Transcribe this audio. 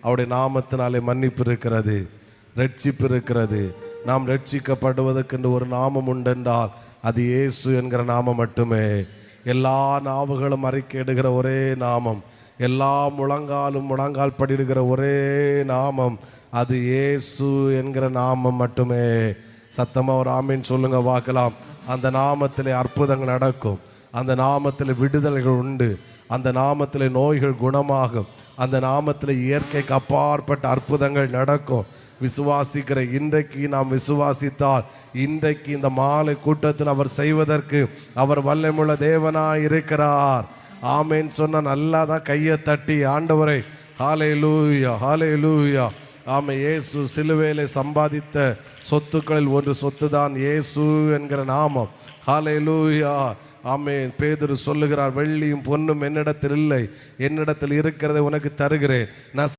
அவருடைய நாமத்தினாலே மன்னிப்பு இருக்கிறது, ரட்சிப்பு இருக்கிறது. நாம் ரட்சிக்கப்படுவதற்கு ஒரு நாமம் உண்டென்றால் அது இயேசு என்கிற நாமம் மட்டுமே. எல்லா நாவுகளும் அறிக்கையிடுகிற ஒரே நாமம், எல்லா முழங்கால் படிடுகிற ஒரே நாமம், அது இயேசு என்கிற நாமம் மட்டுமே. சத்தமாக ஒரு ஆமீன் சொல்லுங்க பார்க்கலாம். அந்த நாமத்திலே அற்புதங்கள் நடக்கும், அந்த நாமத்தில் விடுதலைகள் உண்டு, அந்த நாமத்தில் நோய்கள் குணமாகும், அந்த நாமத்தில் இயற்கைக்கு அப்பாற்பட்ட அற்புதங்கள் நடக்கும். விசுவாசிக்கிற இன்றைக்கு நாம் விசுவாசித்தால் இன்றைக்கு இந்த மாலை கூட்டத்தில் அவர் செய்வதற்கு அவர் வல்லமையுள்ள தேவனாய் இருக்கிறார். ஆமேன் சொன்ன நல்லா தான் கையை தட்டி ஆண்டவரை ஹல்லேலூயா ஹல்லேலூயா. ஆமே, இயேசு சிலுவையிலே சம்பாதித்த சொத்துக்களில் ஒரு சொத்து தான் இயேசு என்கிற நாமம். ஹல்லேலூயா. ஆமென். பேதுரு சொல்லுகிறார், வெள்ளியும் பொன்னும் என்னிடத்தில் இல்லை, என்னிடத்தில் இருக்கிறதை உனக்கு தருகிறேன். நான்